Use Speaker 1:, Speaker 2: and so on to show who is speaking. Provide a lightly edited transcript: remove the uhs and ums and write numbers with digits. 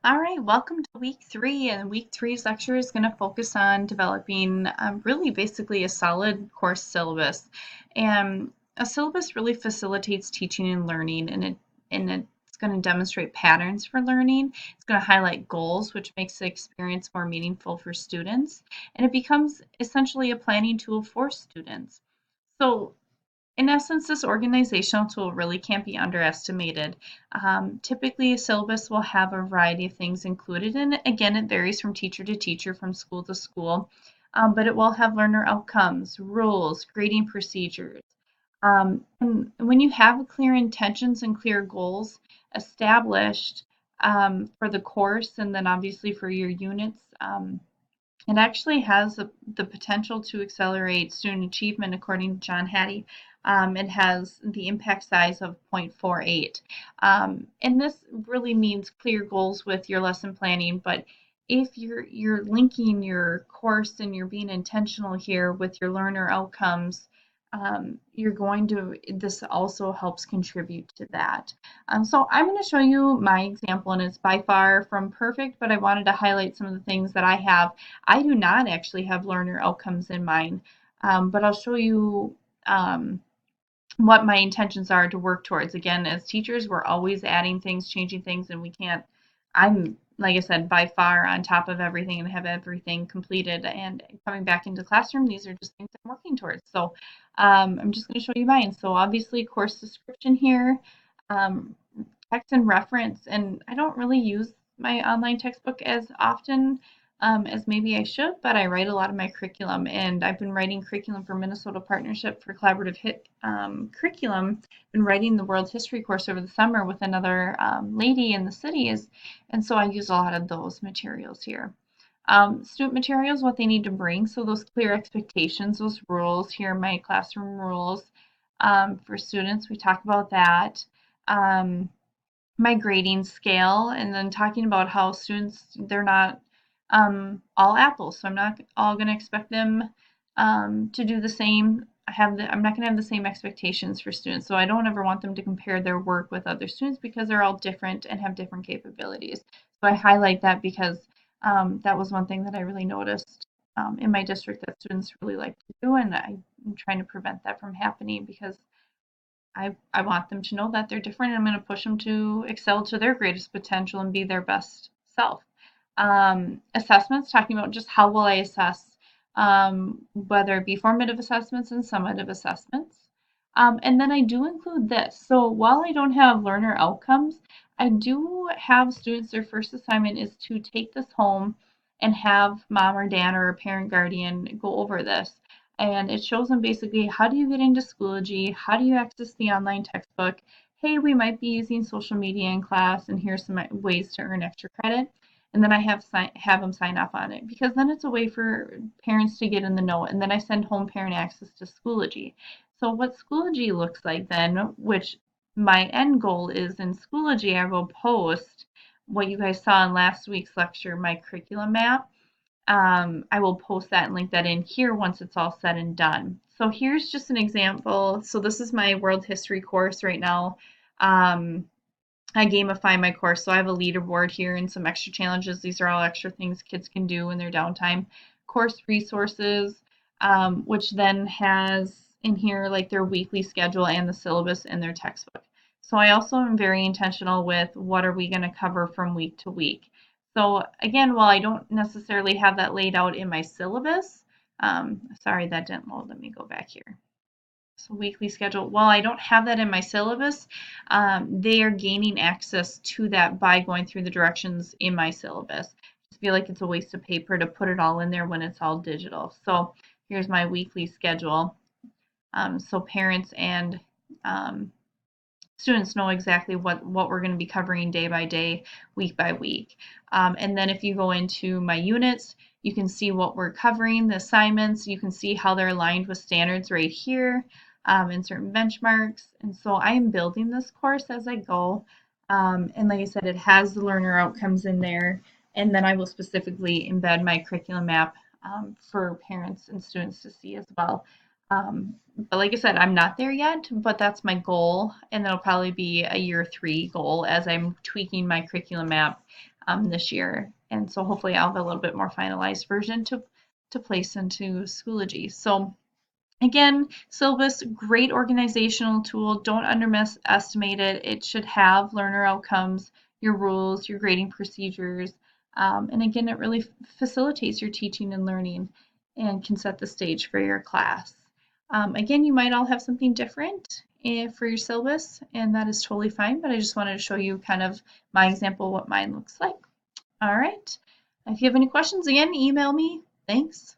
Speaker 1: All right, welcome to week three. And week three's lecture is going to focus on developing really basically a solid course syllabus. And a syllabus really facilitates teaching and learning, and it's going to demonstrate patterns for learning. It's going to highlight goals, which makes the experience more meaningful for students. And it becomes essentially a planning tool for students. So in essence, this organizational tool really can't be underestimated. Typically, a syllabus will have a variety of things included in it. Again, it varies from teacher to teacher, from school to school, but it will have learner outcomes, rules, grading procedures. And when you have clear intentions and clear goals established for the course, and then obviously for your units, it actually has the potential to accelerate student achievement, according to John Hattie. It has the impact size of 0.48. And this really means clear goals with your lesson planning, but if you're linking your course and you're being intentional here with your learner outcomes, you're going to, this also helps contribute to that. So I'm going to show you my example, and it's by far from perfect, but I wanted to highlight some of the things that I have. I do not actually have learner outcomes in mind, but I'll show you what my intentions are to work towards. Again, as teachers, we're always adding things, changing things, and we can't, I'm, like I said, by far on top of everything and have everything completed. And coming back into the classroom, these are just things I'm working towards. So I'm just going to show you mine. So obviously, course description here, um, text and reference, and I don't really use my online textbook as often as maybe I should, but I write a lot of my curriculum, and I've been writing curriculum for Minnesota Partnership for Collaborative Curriculum. Been writing the World History course over the summer with another lady in the cities, and so I use a lot of those materials here. Student materials, what they need to bring, so those clear expectations, those rules. Here are my classroom rules for students. We talk about that. Um, my grading scale, and then talking about how students, they're not all apples, so I'm not all going to expect them to do the same. I'm not going to have the same expectations for students, so I don't ever want them to compare their work with other students because they're all different and have different capabilities. So I highlight that because that was one thing that I really noticed in my district that students really like to do, and I'm trying to prevent that from happening because I want them to know that they're different, and I'm going to push them to excel to their greatest potential and be their best self. Assessments, talking about just how will I assess, whether it be formative assessments and summative assessments. And then I do include this. So while I don't have learner outcomes, I do have students, their first assignment is to take this home and have mom or dad or a parent guardian go over this. And it shows them basically, how do you get into Schoology? How do you access the online textbook? Hey, we might be using social media in class, and here's some ways to earn extra credit. And then I have them sign off on it, because then it's a way for parents to get in the know. And then I send home parent access to Schoology. So what Schoology looks like then, which my end goal is in Schoology, I will post what you guys saw in last week's lecture, my curriculum map. I will post that and link that in here once it's all said and done. So here's just an example. So this is my world history course right now. I gamify my course, so I have a leaderboard here and some extra challenges. These are all extra things kids can do in their downtime. Course resources, which then has in here like their weekly schedule and the syllabus in their textbook. So I also am very intentional with what are we going to cover from week to week. So again, while I don't necessarily have that laid out in my syllabus, sorry that didn't load. Let me go back here. So weekly schedule. While I don't have that in my syllabus, they are gaining access to that by going through the directions in my syllabus. I feel like it's a waste of paper to put it all in there when it's all digital. So here's my weekly schedule. So parents and um, students know exactly what we're going to be covering day by day, week by week. And then if you go into my units, you can see what we're covering, the assignments. You can see how they're aligned with standards right here, and certain benchmarks. And so I am building this course as I go. And like I said, it has the learner outcomes in there. And then I will specifically embed my curriculum map for parents and students to see as well. But like I said, I'm not there yet, but that's my goal, and that'll probably be a year three goal as I'm tweaking my curriculum map this year. And so hopefully I'll have a little bit more finalized version to place into Schoology. So again, syllabus, great organizational tool. Don't underestimate it. It should have learner outcomes, your rules, your grading procedures. And again, it really facilitates your teaching and learning and can set the stage for your class. Again, you might all have something different for your syllabus, and that is totally fine, but I just wanted to show you kind of my example, what mine looks like. All right. If you have any questions, again, email me. Thanks.